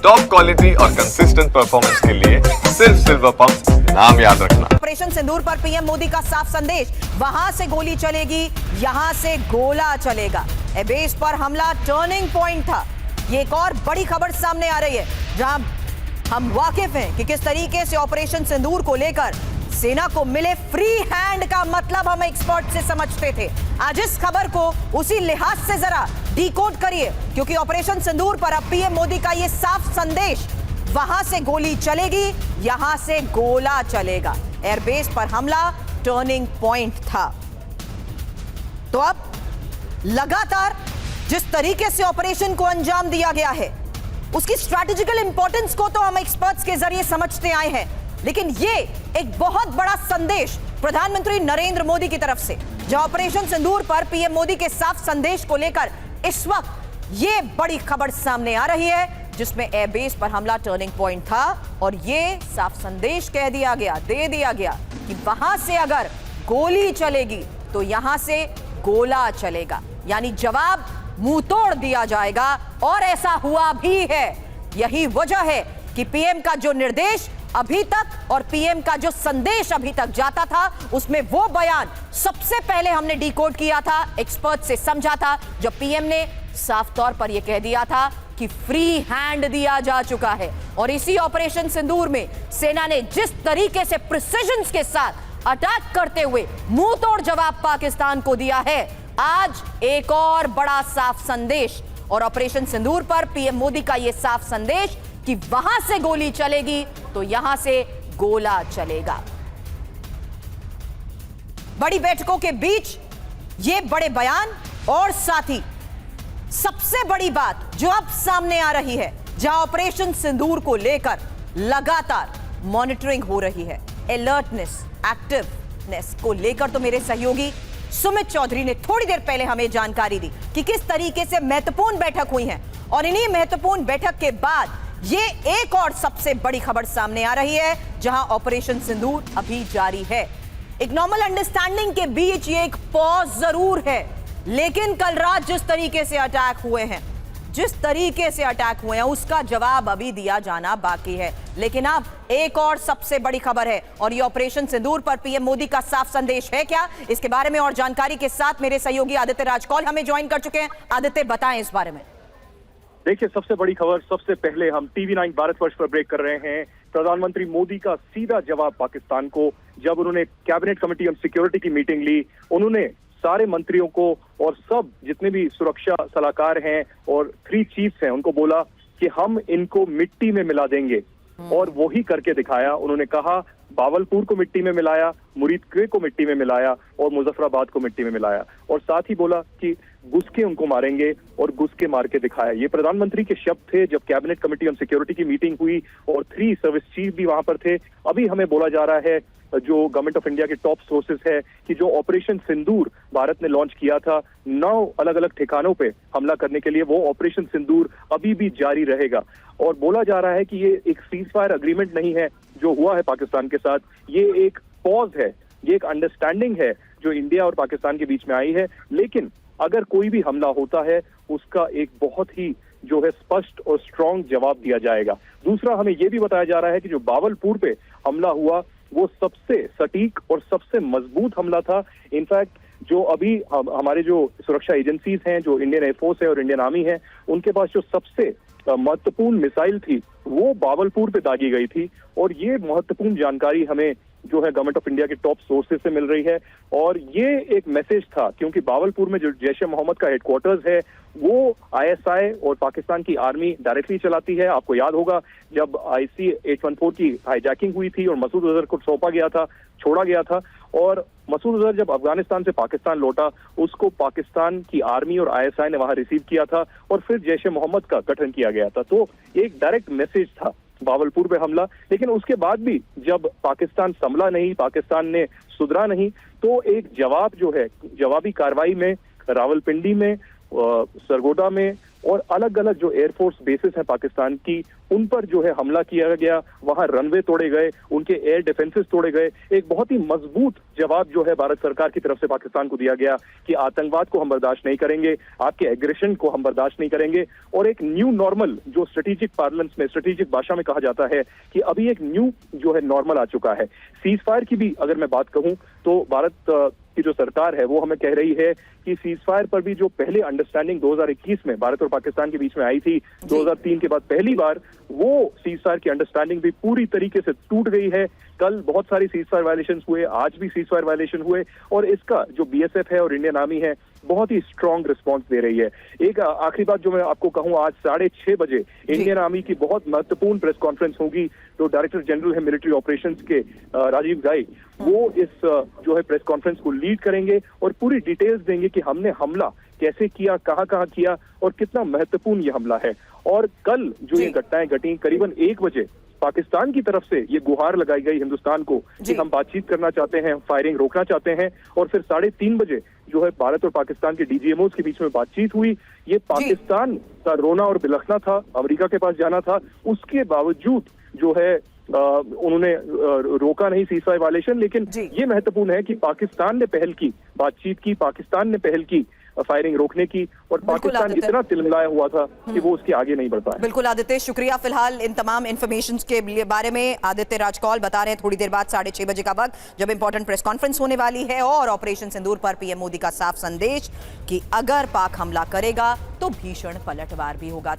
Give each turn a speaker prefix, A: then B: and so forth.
A: Top quality और consistent performance के लिए सिर्फ सिल्वर पंप नाम याद रखना।
B: ऑपरेशन सिंदूर पर पीएम मोदी का साफ संदेश, वहां से गोली चलेगी, यहां से गोला चलेगा। बेस पर हमला टर्निंग पॉइंट था। ये एक और बड़ी खबर सामने आ रही है, जहां हम वाकिफ हैं कि किस तरीके से ऑपरेशन सिंदूर को लेकर सेना को मिले फ्री हैंड का मतलब हम एक्सपर्ट से समझते थे। आज इस खबर को उसी लिहाज से जरा डिकोड करिए, क्योंकि ऑपरेशन सिंदूर पर अब पीएम मोदी का यह साफ संदेश, वहां से गोली चलेगी, यहां से गोला चलेगा। एयरबेस पर हमला टर्निंग पॉइंट था। तो अब लगातार जिस तरीके से ऑपरेशन को अंजाम दिया गया है, उसकी स्ट्रैटेजिकल इंपॉर्टेंस को तो हम एक्सपर्ट्स के जरिए समझते आए हैं, लेकिन ये एक बहुत बड़ा संदेश प्रधानमंत्री नरेंद्र मोदी की तरफ से, जहां ऑपरेशन सिंदूर पर पीएम मोदी के साफ संदेश को लेकर इस वक्त ये बड़ी खबर सामने आ रही है, जिसमें एयरबेस पर हमला टर्निंग पॉइंट था और ये साफ संदेश दे दिया गया कि वहां से अगर गोली चलेगी तो यहां से गोला चलेगा, यानी जवाब मुंह तोड़ दिया जाएगा। और ऐसा हुआ भी है। यही वजह है कि पीएम का जो निर्देश अभी तक और पीएम का जो संदेश अभी तक जाता था, उसमें वो बयान सबसे पहले हमने डिकोड किया था, एक्सपर्ट से समझा था, जब पीएम ने साफ तौर पर यह कह दिया था कि फ्री हैंड दिया जा चुका है। और इसी ऑपरेशन सिंदूर में सेना ने जिस तरीके से प्रिसिजन के साथ अटैक करते हुए मुंह तोड़ जवाब पाकिस्तान को दिया है, आज एक और बड़ा साफ संदेश। और ऑपरेशन सिंदूर पर पीएम मोदी का यह साफ संदेश कि वहां से गोली चलेगी तो यहां से गोला चलेगा। बड़ी बैठकों के बीच ये बड़े बयान, और साथ ही सबसे बड़ी बात जो अब सामने आ रही है, जहां ऑपरेशन सिंदूर को लेकर लगातार मॉनिटरिंग हो रही है, अलर्टनेस, एक्टिवनेस को लेकर तो मेरे सहयोगी सुमित चौधरी ने थोड़ी देर पहले हमें जानकारी दी कि किस तरीके से महत्वपूर्ण बैठक हुई है। और इन्हीं महत्वपूर्ण बैठक के बाद ये एक और सबसे बड़ी खबर सामने आ रही है, जहां ऑपरेशन सिंदूर अभी जारी है। एक नॉर्मल अंडरस्टैंडिंग के बीच ये एक पॉज जरूर है, लेकिन कल रात जिस तरीके से अटैक हुए हैं, उसका जवाब अभी दिया जाना बाकी है। लेकिन अब एक और सबसे बड़ी खबर है, और ये ऑपरेशन सिंदूर पर पीएम मोदी का साफ संदेश है क्या, इसके बारे में और जानकारी के साथ मेरे सहयोगी आदित्य राजकौल हमें ज्वाइन कर चुके हैं। आदित्य, बताएं इस बारे में।
C: देखिए, सबसे बड़ी खबर, सबसे पहले हम टीवी9 भारतवर्ष पर ब्रेक कर रहे हैं। प्रधानमंत्री मोदी का सीधा जवाब पाकिस्तान को, जब उन्होंने कैबिनेट कमेटी ऑन सिक्योरिटी की मीटिंग ली, उन्होंने सारे मंत्रियों को और सब जितने भी सुरक्षा सलाहकार हैं और 3 चीफ्स हैं, उनको बोला कि हम इनको मिट्टी में मिला देंगे, और वही करके दिखाया। उन्होंने कहा बावलपुर को मिट्टी में मिलाया, मुरीदके को मिट्टी में मिलाया और मुजफ्फराबाद को मिट्टी में मिलाया, और साथ ही बोला कि घुसके उनको मारेंगे, और घुसके मार के दिखाया। ये प्रधानमंत्री के शब्द थे जब कैबिनेट कमेटी ऑन सिक्योरिटी की मीटिंग हुई और 3 सर्विस चीफ भी वहां पर थे। अभी हमें बोला जा रहा है, जो गवर्नमेंट ऑफ इंडिया के टॉप सोर्सेस है, कि जो ऑपरेशन सिंदूर भारत ने लॉन्च किया था 9 अलग अलग ठिकानों पे हमला करने के लिए, वो ऑपरेशन सिंदूर अभी भी जारी रहेगा। और बोला जा रहा है कि ये एक सीज फायर अग्रीमेंट नहीं है जो हुआ है पाकिस्तान के साथ, ये एक पॉज है, ये एक अंडरस्टैंडिंग है जो इंडिया और पाकिस्तान के बीच में आई है। लेकिन अगर कोई भी हमला होता है, उसका एक बहुत ही जो है स्पष्ट और स्ट्रांग जवाब दिया जाएगा। दूसरा, हमें यह भी बताया जा रहा है कि जो बावलपुर पे हमला हुआ, वो सबसे सटीक और सबसे मजबूत हमला था। इनफैक्ट जो अभी हमारे जो सुरक्षा एजेंसीज हैं, जो इंडियन एयरफोर्स है और इंडियन आर्मी है, उनके पास जो सबसे महत्वपूर्ण मिसाइल थी, वो बावलपुर पे दागी गई थी। और ये महत्वपूर्ण जानकारी हमें जो है गवर्नमेंट ऑफ इंडिया के टॉप सोर्सेज से मिल रही है। और ये एक मैसेज था, क्योंकि बावलपुर में जो जैश ए मोहम्मद का हेडक्वार्टर्स है, वो आईएसआई और पाकिस्तान की आर्मी डायरेक्टली चलाती है। आपको याद होगा जब IC-814 की हाईजैकिंग हुई थी और मसूद अजहर को छोड़ा गया था, और मसूद अजहर जब अफगानिस्तान से पाकिस्तान लौटा, उसको पाकिस्तान की आर्मी और आईएसआई ने वहां रिसीव किया था, और फिर जैश ए मोहम्मद का गठन किया गया था। तो एक डायरेक्ट मैसेज था बावलपुर पे हमला। लेकिन उसके बाद भी जब पाकिस्तान संभला नहीं, पाकिस्तान ने सुधरा नहीं, तो एक जवाब जो है, जवाबी कार्रवाई में रावलपिंडी में, सरगोदा में और अलग अलग जो एयरफोर्स बेसिस हैं पाकिस्तान की, उन पर जो है हमला किया गया, वहां रनवे तोड़े गए, उनके एयर डिफेंसेस तोड़े गए। एक बहुत ही मजबूत जवाब जो है भारत सरकार की तरफ से पाकिस्तान को दिया गया कि आतंकवाद को हम बर्दाश्त नहीं करेंगे, आपके एग्रेशन को हम बर्दाश्त नहीं करेंगे। और एक न्यू नॉर्मल जो स्ट्रेटेजिक पार्लेंस में, स्ट्रेटेजिक भाषा में कहा जाता है कि अभी एक न्यू जो है नॉर्मल आ चुका है। सीज फायर की भी अगर मैं बात कहूं तो भारत की जो सरकार है वो हमें कह रही है कि सीज फायर पर भी जो पहले अंडरस्टैंडिंग 2021 में भारत और पाकिस्तान के बीच में आई थी, 2003 के बाद पहली बार, वो सीज फायर की अंडरस्टैंडिंग भी पूरी तरीके से टूट गई है। कल बहुत सारी सीज फायर वायलेशन हुए, आज भी सीज फायर वायलेशन हुए, और इसका जो बीएसएफ है और इंडियन आर्मी है बहुत ही स्ट्रांग रिस्पांस दे रही है। एक आखिरी बात जो मैं आपको कहूं, आज 6:30 बजे इंडियन आर्मी की बहुत महत्वपूर्ण प्रेस कॉन्फ्रेंस होगी। तो डायरेक्टर जनरल है मिलिट्री ऑपरेशंस के राजीव गाई, वो इस जो है प्रेस कॉन्फ्रेंस को लीड करेंगे और पूरी डिटेल्स देंगे कि हमने हमला कैसे किया, कहां कहां किया और कितना महत्वपूर्ण ये हमला है। और कल जो ये घटनाएं घटी, करीबन 1 बजे पाकिस्तान की तरफ से ये गुहार लगाई गई हिंदुस्तान को कि हम बातचीत करना चाहते हैं, फायरिंग रोकना चाहते हैं। और फिर 3:30 बजे जो है भारत और पाकिस्तान के डीजीएमओस के बीच में बातचीत हुई। ये पाकिस्तान का रोना और बिलखना था, अमेरिका के पास जाना था, उसके बावजूद जो है उन्होंने रोका नहीं सीज फायर वायलेशन। लेकिन ये महत्वपूर्ण है कि पाकिस्तान ने पहल की, बातचीत की, पाकिस्तान ने पहल की फायरिंग रोकने की, और पाकिस्तान इतना तिलमिलाया हुआ था कि वो उसके आगे नहीं बढ़ पाया।
B: बिल्कुल आदित्य, शुक्रिया फिलहाल इन तमाम इन्फॉर्मेशन के बारे में। आदित्य राजकौल बता रहे हैं थोड़ी देर बाद 6:30 बजे का वक्त जब इंपॉर्टेंट प्रेस कॉन्फ्रेंस होने वाली है और ऑपरेशन सिंदूर पर पीएम मोदी का साफ संदेश कि अगर पाक हमला करेगा तो भीषण पलटवार भी होगा।